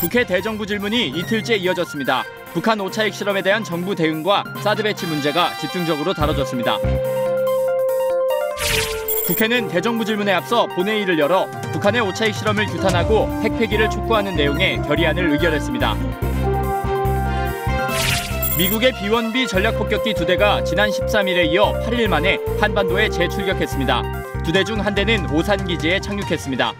국회 대정부 질문이 이틀째 이어졌습니다. 북한 오차핵 실험에 대한 정부 대응과 사드 배치 문제가 집중적으로 다뤄졌습니다. 국회는 대정부 질문에 앞서 본회의를 열어 북한의 오차핵 실험을 규탄하고 핵 폐기를 촉구하는 내용의 결의안을 의결했습니다. 미국의 B-1B 전략폭격기 2대가 지난 13일에 이어 8일 만에 한반도에 재출격했습니다. 2대 중 한 대는 오산 기지에 착륙했습니다.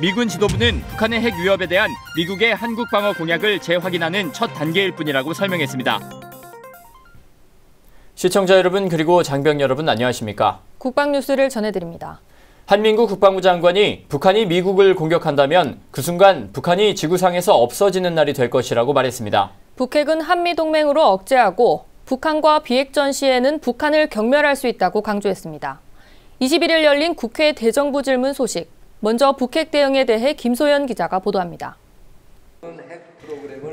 미군 지도부는 북한의 핵 위협에 대한 미국의 한국 방어 공약을 재확인하는 첫 단계일 뿐이라고 설명했습니다. 시청자 여러분 그리고 장병 여러분 안녕하십니까? 국방뉴스를 전해드립니다. 한민구 국방부 장관이 북한이 미국을 공격한다면 그 순간 북한이 지구상에서 없어지는 날이 될 것이라고 말했습니다. 북핵은 한미동맹으로 억제하고 북한과 비핵전 시에는 북한을 경멸할 수 있다고 강조했습니다. 21일 열린 국회 대정부 질문 소식. 먼저 북핵 대응에 대해 김소연 기자가 보도합니다.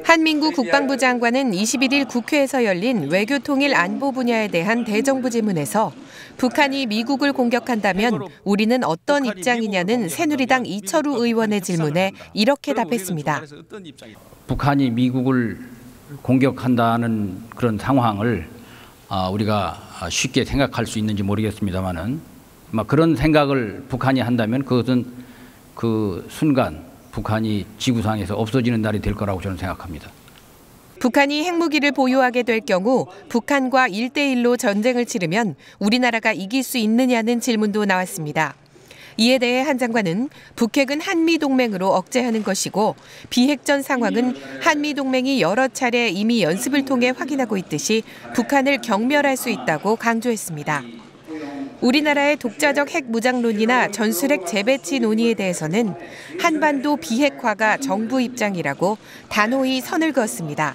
한민구 국방부 장관은 21일 국회에서 열린 외교통일 안보 분야에 대한 대정부 질문에서 북한이 미국을 공격한다면 우리는 어떤 입장이냐는 새누리당 이철우 의원의 질문에 이렇게 답했습니다. 북한이 미국을 공격한다는 그런 상황을 우리가 쉽게 생각할 수 있는지 모르겠습니다만은 그런 생각을 북한이 한다면 그것은 그 순간 북한이 지구상에서 없어지는 날이 될 거라고 저는 생각합니다. 북한이 핵무기를 보유하게 될 경우 북한과 1대1로 전쟁을 치르면 우리나라가 이길 수 있느냐는 질문도 나왔습니다. 이에 대해 한 장관은 북핵은 한미동맹으로 억제하는 것이고 비핵전 상황은 한미동맹이 여러 차례 이미 연습을 통해 확인하고 있듯이 북한을 경멸할 수 있다고 강조했습니다. 우리나라의 독자적 핵 무장론이나 전술핵 재배치 논의에 대해서는 한반도 비핵화가 정부 입장이라고 단호히 선을 그었습니다.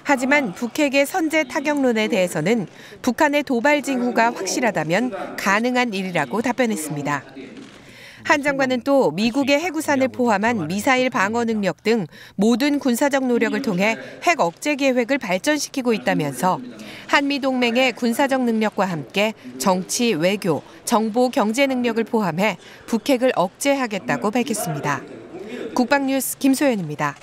하지만 북핵의 선제 타격론에 대해서는 북한의 도발 징후가 확실하다면 가능한 일이라고 답변했습니다. 한 장관은 또 미국의 해구산을 포함한 미사일 방어 능력 등 모든 군사적 노력을 통해 핵 억제 계획을 발전시키고 있다면서 한미동맹의 군사적 능력과 함께 정치, 외교, 정보, 경제 능력을 포함해 북핵을 억제하겠다고 밝혔습니다. 국방뉴스 김소연입니다.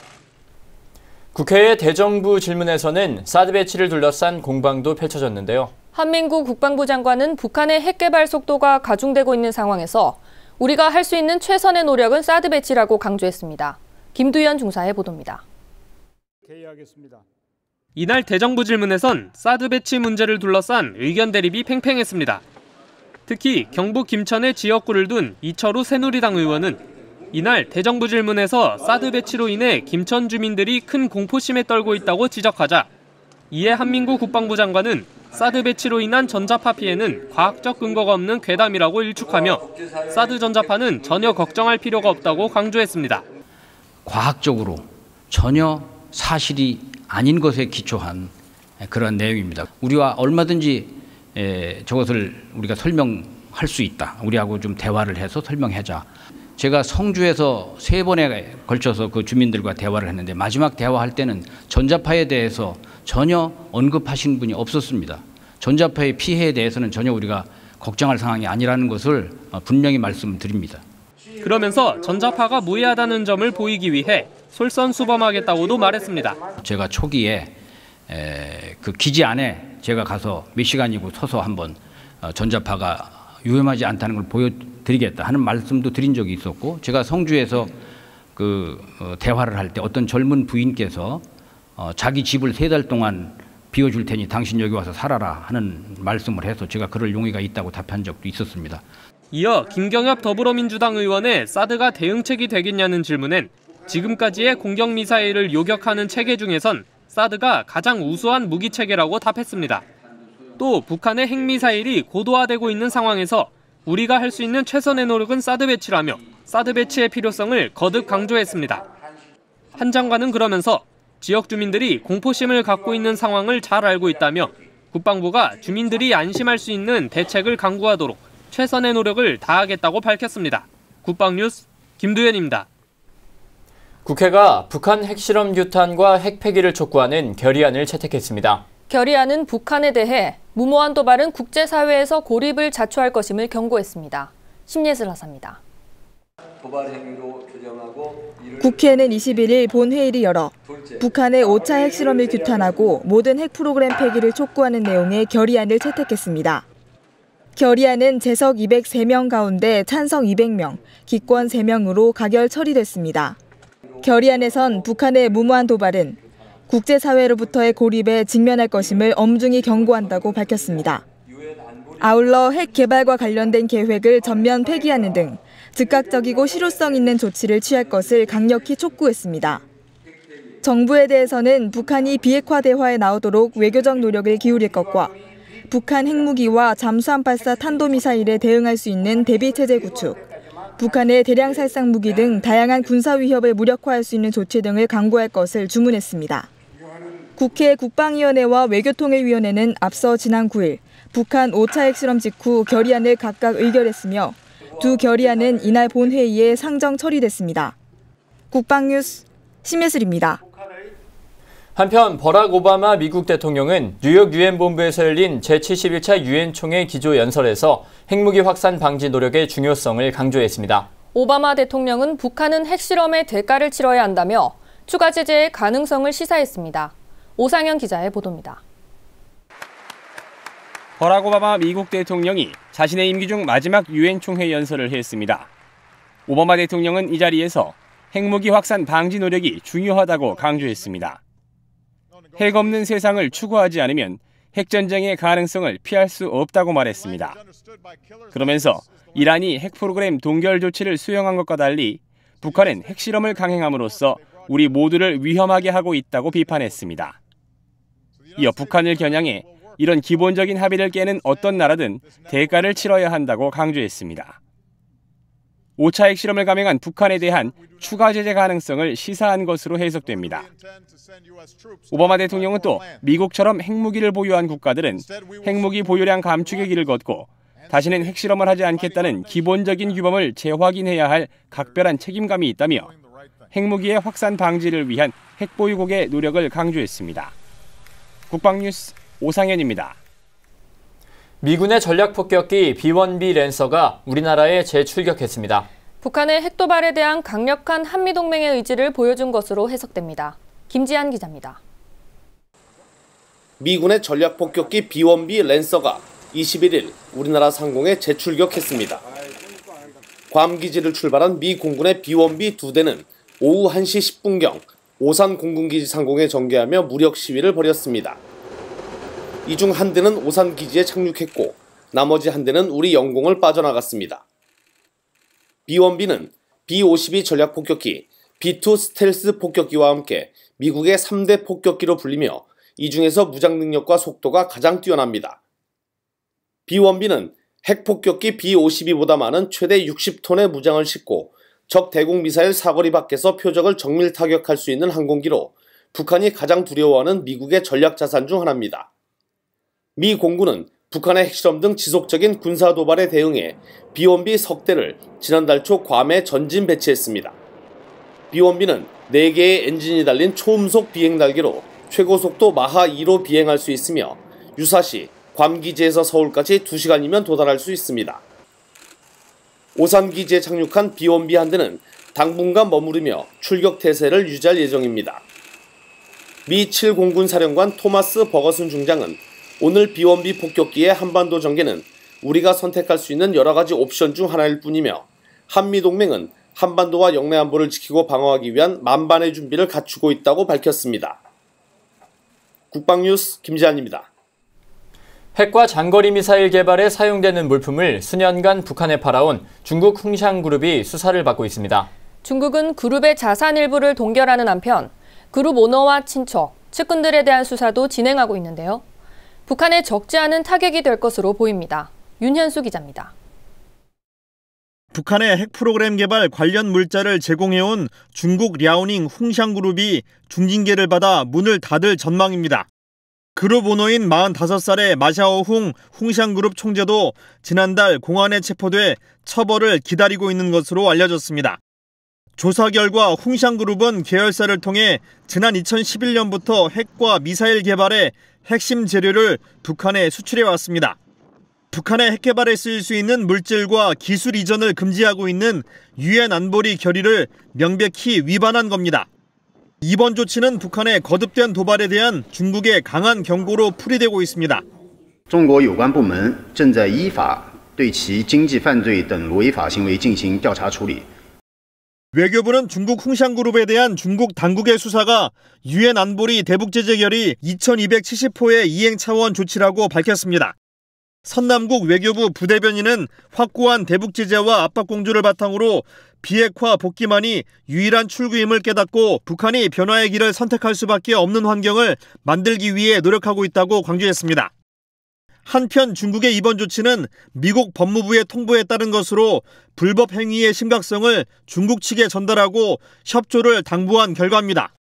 국회의 대정부 질문에서는 사드 배치를 둘러싼 공방도 펼쳐졌는데요. 한민구 국방부 장관은 북한의 핵 개발 속도가 가중되고 있는 상황에서 우리가 할 수 있는 최선의 노력은 사드 배치라고 강조했습니다. 김두현 중사의 보도입니다. 이날 대정부 질문에선 사드 배치 문제를 둘러싼 의견 대립이 팽팽했습니다. 특히 경북 김천의 지역구를 둔 이철우 새누리당 의원은 이날 대정부 질문에서 사드 배치로 인해 김천 주민들이 큰 공포심에 떨고 있다고 지적하자 이에 한민구 국방부 장관은 사드 배치로 인한 전자파 피해는 과학적 근거가 없는 괴담이라고 일축하며 사드 전자파는 전혀 걱정할 필요가 없다고 강조했습니다. 과학적으로 전혀 사실이 아닌 것에 기초한 그런 내용입니다. 우리와 얼마든지 저것을 우리가 설명할 수 있다. 우리하고 좀 대화를 해서 설명하자. 제가 성주에서 3번에 걸쳐서 그 주민들과 대화를 했는데 마지막 대화할 때는 전자파에 대해서 전혀 언급하신 분이 없었습니다. 전자파의 피해에 대해서는 전혀 우리가 걱정할 상황이 아니라는 것을 분명히 말씀드립니다. 그러면서 전자파가 무해하다는 점을 보이기 위해 솔선수범하겠다고도 말했습니다. 제가 초기에 그 기지 안에 제가 가서 몇 시간이고 서서 한번 전자파가 위험하지 않다는 걸 보여드리겠다 하는 말씀도 드린 적이 있었고, 제가 성주에서 대화를 할 때 어떤 젊은 부인께서 자기 집을 3달 동안 비워줄 테니 당신 여기 와서 살아라 하는 말씀을 해서 제가 그럴 용의가 있다고 답한 적도 있었습니다. 이어 김경엽 더불어민주당 의원의 사드가 대응책이 되겠냐는 질문엔 지금까지의 공격미사일을 요격하는 체계 중에선 사드가 가장 우수한 무기체계라고 답했습니다. 또 북한의 핵미사일이 고도화되고 있는 상황에서 우리가 할 수 있는 최선의 노력은 사드 배치라며 사드 배치의 필요성을 거듭 강조했습니다. 한 장관은 그러면서 지역 주민들이 공포심을 갖고 있는 상황을 잘 알고 있다며 국방부가 주민들이 안심할 수 있는 대책을 강구하도록 최선의 노력을 다하겠다고 밝혔습니다. 국방뉴스 김두현입니다. 국회가 북한 핵실험 규탄과 핵폐기를 촉구하는 결의안을 채택했습니다. 결의안은 북한에 대해 무모한 도발은 국제사회에서 고립을 자초할 것임을 경고했습니다. 심예슬 하사입니다. 국회는 21일 본회의를 열어 북한의 5차 핵실험을 규탄하고 모든 핵 프로그램 폐기를 촉구하는 내용의 결의안을 채택했습니다. 결의안은 재석 203명 가운데 찬성 200명, 기권 3명으로 가결 처리됐습니다. 결의안에선 북한의 무모한 도발은 국제사회로부터의 고립에 직면할 것임을 엄중히 경고한다고 밝혔습니다. 아울러 핵 개발과 관련된 계획을 전면 폐기하는 등 즉각적이고 실효성 있는 조치를 취할 것을 강력히 촉구했습니다. 정부에 대해서는 북한이 비핵화 대화에 나오도록 외교적 노력을 기울일 것과 북한 핵무기와 잠수함 발사 탄도미사일에 대응할 수 있는 대비체제 구축, 북한의 대량 살상 무기 등 다양한 군사 위협을 무력화할 수 있는 조치 등을 강구할 것을 주문했습니다. 국회 국방위원회와 외교통일위원회는 앞서 지난 9일 북한 5차 핵실험 직후 결의안을 각각 의결했으며 두 결의안은 이날 본회의에 상정 처리됐습니다. 국방뉴스 심예슬입니다. 한편 버락 오바마 미국 대통령은 뉴욕 유엔 본부에서 열린 제71차 유엔 총회 기조 연설에서 핵무기 확산 방지 노력의 중요성을 강조했습니다. 오바마 대통령은 북한은 핵실험의 대가를 치러야 한다며 추가 제재의 가능성을 시사했습니다. 오상현 기자의 보도입니다. 버락 오바마 미국 대통령이 자신의 임기 중 마지막 유엔 총회 연설을 했습니다. 오바마 대통령은 이 자리에서 핵무기 확산 방지 노력이 중요하다고 강조했습니다. 핵 없는 세상을 추구하지 않으면 핵전쟁의 가능성을 피할 수 없다고 말했습니다. 그러면서 이란이 핵 프로그램 동결 조치를 수용한 것과 달리 북한은 핵실험을 강행함으로써 우리 모두를 위험하게 하고 있다고 비판했습니다. 이어 북한을 겨냥해 이런 기본적인 합의를 깨는 어떤 나라든 대가를 치러야 한다고 강조했습니다. 5차 핵실험을 감행한 북한에 대한 추가 제재 가능성을 시사한 것으로 해석됩니다. 오바마 대통령은 또 미국처럼 핵무기를 보유한 국가들은 핵무기 보유량 감축의 길을 걷고 다시는 핵실험을 하지 않겠다는 기본적인 규범을 재확인해야 할 각별한 책임감이 있다며 핵무기의 확산 방지를 위한 핵보유국의 노력을 강조했습니다. 국방뉴스 오상현입니다. 미군의 전략폭격기 B-1B 랜서가 우리나라에 재출격했습니다. 북한의 핵도발에 대한 강력한 한미동맹의 의지를 보여준 것으로 해석됩니다. 김지한 기자입니다. 미군의 전략폭격기 B-1B 랜서가 21일 우리나라 상공에 재출격했습니다. 괌 기지를 출발한 미 공군의 B-1B 2대는 오후 1시 10분경 오산 공군기지 상공에 정계하며 무력 시위를 벌였습니다. 이 중 한 대는 오산 기지에 착륙했고 나머지 한 대는 우리 영공을 빠져나갔습니다. B-1B는 B-52 전략폭격기, B-2 스텔스 폭격기와 함께 미국의 3대 폭격기로 불리며 이 중에서 무장 능력과 속도가 가장 뛰어납니다. B-1B는 핵폭격기 B-52보다 많은 최대 60톤의 무장을 싣고 적 대공 미사일 사거리 밖에서 표적을 정밀 타격할 수 있는 항공기로 북한이 가장 두려워하는 미국의 전략 자산 중 하나입니다. 미 공군은 북한의 핵실험 등 지속적인 군사 도발에 대응해 B-1B 석 대를 지난달 초 괌에 전진 배치했습니다. B-1B는 4개의 엔진이 달린 초음속 비행 달기로 최고 속도 마하 2로 비행할 수 있으며 유사시 괌 기지에서 서울까지 2시간이면 도달할 수 있습니다. 오산 기지에 착륙한 B-1B 한 대는 당분간 머무르며 출격 태세를 유지할 예정입니다. 미 7공군 사령관 토마스 버거슨 중장은 오늘 B-1B 폭격기의 한반도 전개는 우리가 선택할 수 있는 여러 가지 옵션 중 하나일 뿐이며 한미동맹은 한반도와 영내 안보를 지키고 방어하기 위한 만반의 준비를 갖추고 있다고 밝혔습니다. 국방뉴스 김지한입니다. 핵과 장거리 미사일 개발에 사용되는 물품을 수년간 북한에 팔아온 중국 흥샹그룹이 수사를 받고 있습니다. 중국은 그룹의 자산 일부를 동결하는 한편 그룹 오너와 친척, 측근들에 대한 수사도 진행하고 있는데요. 북한에 적지 않은 타격이 될 것으로 보입니다. 윤현수 기자입니다. 북한의 핵 프로그램 개발 관련 물자를 제공해온 중국 랴오닝 흥샹그룹이 중징계를 받아 문을 닫을 전망입니다. 그룹 오너인 45살의 마샤오흥 흥샹그룹 총재도 지난달 공안에 체포돼 처벌을 기다리고 있는 것으로 알려졌습니다. 조사 결과 홍샹그룹은 계열사를 통해 지난 2011년부터 핵과 미사일 개발의 핵심 재료를 북한에 수출해 왔습니다. 북한의 핵 개발에 쓰일 수 있는 물질과 기술 이전을 금지하고 있는 유엔 안보리 결의를 명백히 위반한 겁니다. 이번 조치는 북한의 거듭된 도발에 대한 중국의 강한 경고로 풀이되고 있습니다. 中国有关部门正在依法对其经济犯罪等违法行为进行调查处理。 외교부는 중국 홍샹그룹에 대한 중국 당국의 수사가 유엔 안보리 대북제재 결의 2270호의 이행 차원 조치라고 밝혔습니다. 선남국 외교부 부대변인은 확고한 대북제재와 압박공조를 바탕으로 비핵화 복귀만이 유일한 출구임을 깨닫고 북한이 변화의 길을 선택할 수밖에 없는 환경을 만들기 위해 노력하고 있다고 강조했습니다. 한편 중국의 이번 조치는 미국 법무부의 통보에 따른 것으로 불법 행위의 심각성을 중국 측에 전달하고 협조를 당부한 결과입니다.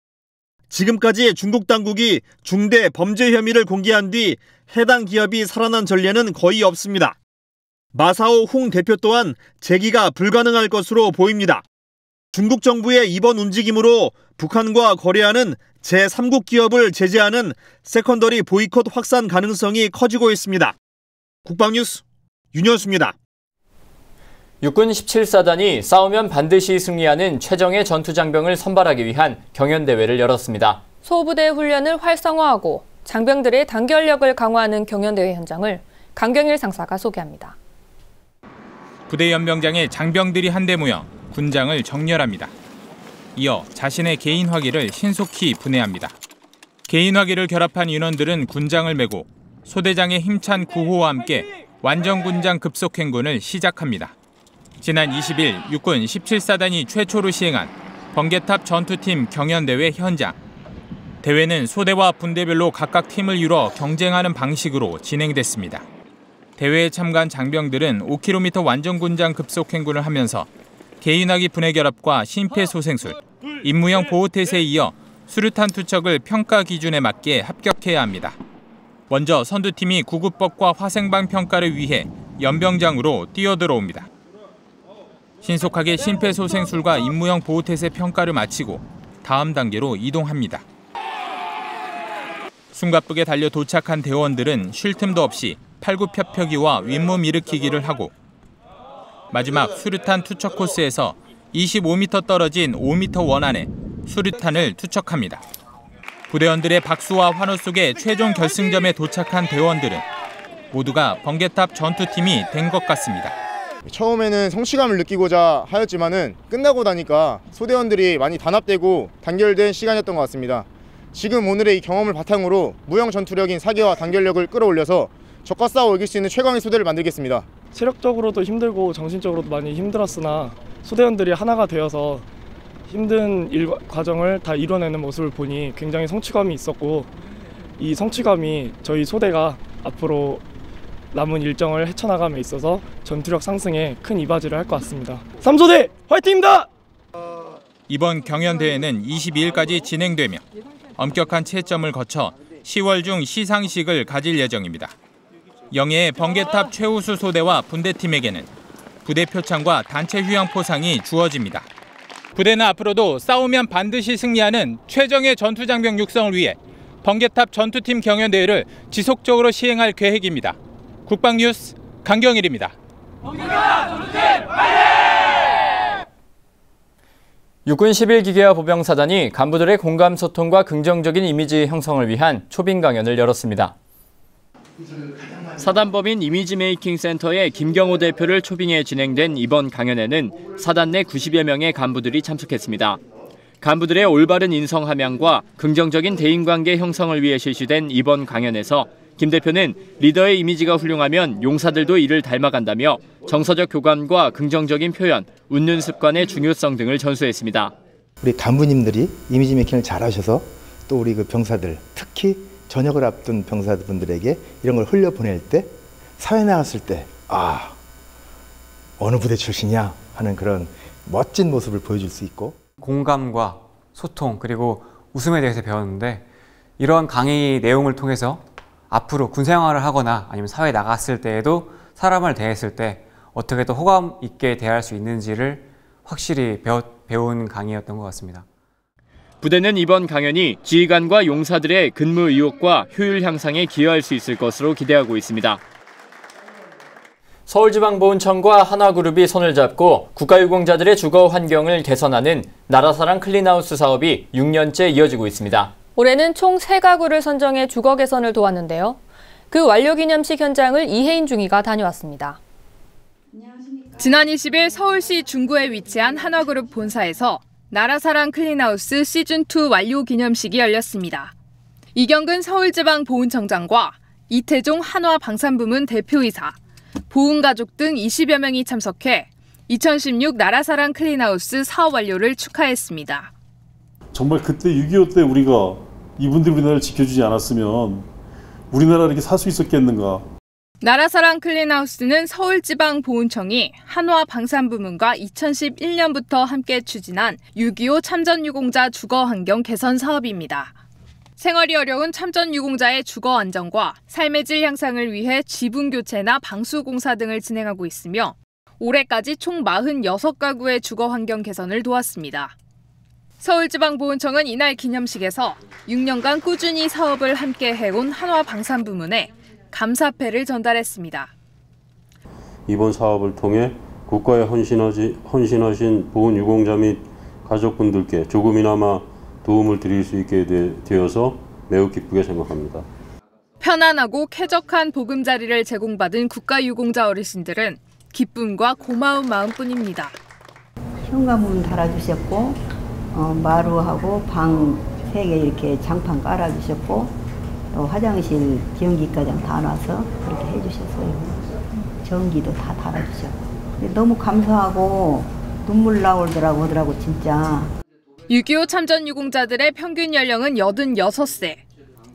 지금까지 중국 당국이 중대 범죄 혐의를 공개한 뒤 해당 기업이 살아난 전례는 거의 없습니다. 마사오 홍 대표 또한 재기가 불가능할 것으로 보입니다. 중국 정부의 이번 움직임으로 북한과 거래하는 제3국 기업을 제재하는 세컨더리 보이콧 확산 가능성이 커지고 있습니다. 국방뉴스 윤현수입니다. 육군 17사단이 싸우면 반드시 승리하는 최정예 전투장병을 선발하기 위한 경연대회를 열었습니다. 소부대 훈련을 활성화하고 장병들의 단결력을 강화하는 경연대회 현장을 강경일 상사가 소개합니다. 부대 연병장에 장병들이 한데 모여 군장을 정렬합니다. 이어 자신의 개인 화기를 신속히 분해합니다. 개인 화기를 결합한 인원들은 군장을 메고 소대장의 힘찬 구호와 함께 완전 군장 급속 행군을 시작합니다. 지난 20일 육군 17사단이 최초로 시행한 번개탑 전투팀 경연대회 현장. 대회는 소대와 분대별로 각각 팀을 이뤄 경쟁하는 방식으로 진행됐습니다. 대회에 참가한 장병들은 5km 완전 군장 급속 행군을 하면서 개인화기 분해 결합과 심폐소생술, 임무형 보호태세에 이어 수류탄 투척을 평가 기준에 맞게 합격해야 합니다. 먼저 선두팀이 구급법과 화생방 평가를 위해 연병장으로 뛰어들어옵니다. 신속하게 심폐소생술과 임무형 보호태세 평가를 마치고 다음 단계로 이동합니다. 숨가쁘게 달려 도착한 대원들은 쉴 틈도 없이 팔굽혀펴기와 윗몸 일으키기를 하고 마지막 수류탄 투척 코스에서 25m 떨어진 5m 원 안에 수류탄을 투척합니다. 부대원들의 박수와 환호 속에 최종 결승점에 도착한 대원들은 모두가 번개탑 전투팀이 된 것 같습니다. 처음에는 성취감을 느끼고자 하였지만은 끝나고 나니까 소대원들이 많이 단합되고 단결된 시간이었던 것 같습니다. 지금 오늘의 이 경험을 바탕으로 무형 전투력인 사기와 단결력을 끌어올려서 적과 싸워 이길 수 있는 최강의 소대를 만들겠습니다. 체력적으로도 힘들고 정신적으로도 많이 힘들었으나 소대원들이 하나가 되어서 힘든 과정을 다 이뤄내는 모습을 보니 굉장히 성취감이 있었고 이 성취감이 저희 소대가 앞으로 남은 일정을 헤쳐나감에 있어서 전투력 상승에 큰 이바지를 할 것 같습니다. 3소대 화이팅입니다! 이번 경연대회는 22일까지 진행되며 엄격한 채점을 거쳐 10월 중 시상식을 가질 예정입니다. 영예의 번개탑 최우수 소대와 분대팀에게는 부대 표창과 단체 휴양포상이 주어집니다. 부대는 앞으로도 싸우면 반드시 승리하는 최정예 전투장병 육성을 위해 번개탑 전투팀 경연대회를 지속적으로 시행할 계획입니다. 국방뉴스 강경일입니다. 육군 11기계화 보병사단이 간부들의 공감 소통과 긍정적인 이미지 형성을 위한 초빙 강연을 열었습니다. 사단법인 이미지 메이킹 센터의 김경호 대표를 초빙해 진행된 이번 강연에는 사단 내 90여 명의 간부들이 참석했습니다. 간부들의 올바른 인성 함양과 긍정적인 대인관계 형성을 위해 실시된 이번 강연에서 김 대표는 리더의 이미지가 훌륭하면 용사들도 이를 닮아간다며 정서적 교감과 긍정적인 표현, 웃는 습관의 중요성 등을 전수했습니다. 우리 간부님들이 이미지 메이킹을 잘하셔서 또 우리 그 병사들, 특히 전역을 앞둔 병사분들에게 이런 걸 흘려보낼 때 사회 나갔을 때 어느 부대 출신이야 하는 그런 멋진 모습을 보여줄 수 있고 공감과 소통 그리고 웃음에 대해서 배웠는데 이러한 강의 내용을 통해서 앞으로 군 생활을 하거나 아니면 사회에 나갔을 때에도 사람을 대했을 때 어떻게 더 호감 있게 대할 수 있는지를 확실히 배운 강의였던 것 같습니다. 부대는 이번 강연이 지휘관과 용사들의 근무 의욕과 효율 향상에 기여할 수 있을 것으로 기대하고 있습니다. 서울지방보훈청과 한화그룹이 손을 잡고 국가유공자들의 주거 환경을 개선하는 나라사랑 클린하우스 사업이 6년째 이어지고 있습니다. 올해는 총 3가구를 선정해 주거 개선을 도왔는데요. 그 완료기념식 현장을 이혜인 중위가 다녀왔습니다. 지난 20일 서울시 중구에 위치한 한화그룹 본사에서 나라사랑 클린하우스 시즌2 완료 기념식이 열렸습니다. 이경근 서울지방보훈청장과 이태종 한화방산부문 대표이사, 보훈가족 등 20여 명이 참석해 2016 나라사랑 클린하우스 사업 완료를 축하했습니다. 정말 그때 6.25 때 우리가 이분들이 우리나라를 지켜주지 않았으면 우리나라가 이렇게 살 수 있었겠는가. 나라사랑 클린하우스는 서울지방보훈청이 한화방산부문과 2011년부터 함께 추진한 6.25 참전유공자 주거환경 개선 사업입니다. 생활이 어려운 참전유공자의 주거 안정과 삶의 질 향상을 위해 지붕 교체나 방수 공사 등을 진행하고 있으며 올해까지 총 46가구의 주거 환경 개선을 도왔습니다. 서울지방보훈청은 이날 기념식에서 6년간 꾸준히 사업을 함께 해온 한화방산부문에 감사패를 전달했습니다. 이번 사업을 통해 국가에 헌신하신 보훈유공자 및 가족분들께 조금이나마 도움을 드릴 수 있게 되어서 매우 기쁘게 생각합니다. 편안하고 쾌적한 보금자리를 제공받은 국가유공자 어르신들은 기쁨과 고마운 마음뿐입니다. 현관문 달아주셨고 마루하고 방 3개 이렇게 장판 깔아주셨고 또 화장실 전기까지 다 놔서 그렇게 해주셨어요. 전기도 다 달아주셨고 너무 감사하고 눈물 나오더라고 하더라고 진짜. 6.25 참전유공자들의 평균 연령은 86세.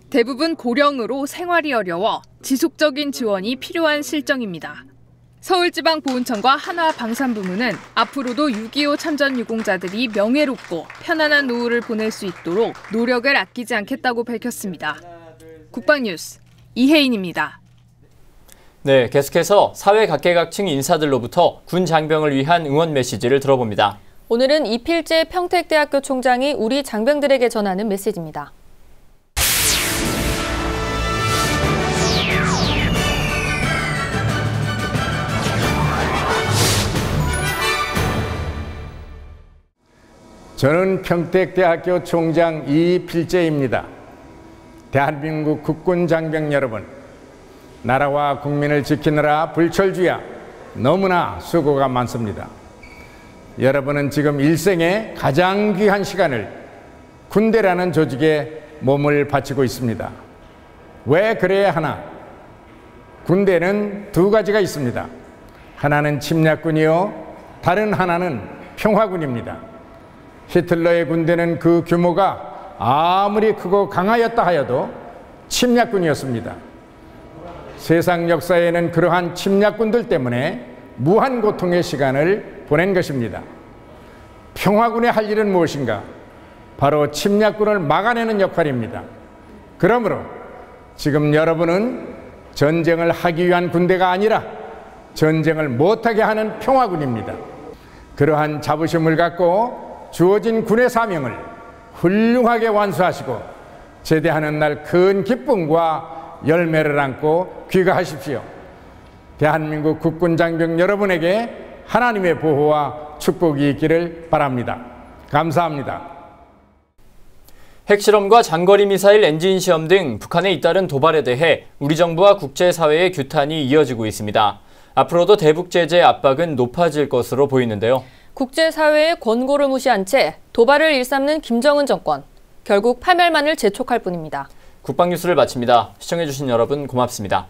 대부분 고령으로 생활이 어려워 지속적인 지원이 필요한 실정입니다. 서울지방보훈청과 한화방산부문은 앞으로도 6.25 참전유공자들이 명예롭고 편안한 노후를 보낼 수 있도록 노력을 아끼지 않겠다고 밝혔습니다. 국방뉴스 이혜인입니다. 네, 계속해서 사회각계각층 인사들로부터 군 장병을 위한 응원 메시지를 들어봅니다. 오늘은 이필재 평택대학교 총장이 우리 장병들에게 전하는 메시지입니다. 저는 평택대학교 총장 이필재입니다. 대한민국 국군 장병 여러분, 나라와 국민을 지키느라 불철주야 너무나 수고가 많습니다. 여러분은 지금 일생의 가장 귀한 시간을 군대라는 조직에 몸을 바치고 있습니다. 왜 그래야 하나? 군대는 2가지가 있습니다. 하나는 침략군이요, 다른 하나는 평화군입니다. 히틀러의 군대는 그 규모가 아무리 크고 강하였다 하여도 침략군이었습니다. 세상 역사에는 그러한 침략군들 때문에 무한 고통의 시간을 보낸 것입니다. 평화군의 할 일은 무엇인가? 바로 침략군을 막아내는 역할입니다. 그러므로 지금 여러분은 전쟁을 하기 위한 군대가 아니라 전쟁을 못하게 하는 평화군입니다. 그러한 자부심을 갖고 주어진 군의 사명을 훌륭하게 완수하시고 제대하는 날 큰 기쁨과 열매를 안고 귀가하십시오. 대한민국 국군 장병 여러분에게 하나님의 보호와 축복이 있기를 바랍니다. 감사합니다. 핵실험과 장거리 미사일 엔진 시험 등 북한에 잇따른 도발에 대해 우리 정부와 국제사회의 규탄이 이어지고 있습니다. 앞으로도 대북 제재 압박은 높아질 것으로 보이는데요. 국제사회의 권고를 무시한 채 도발을 일삼는 김정은 정권. 결국 파멸만을 재촉할 뿐입니다. 국방뉴스를 마칩니다. 시청해주신 여러분 고맙습니다.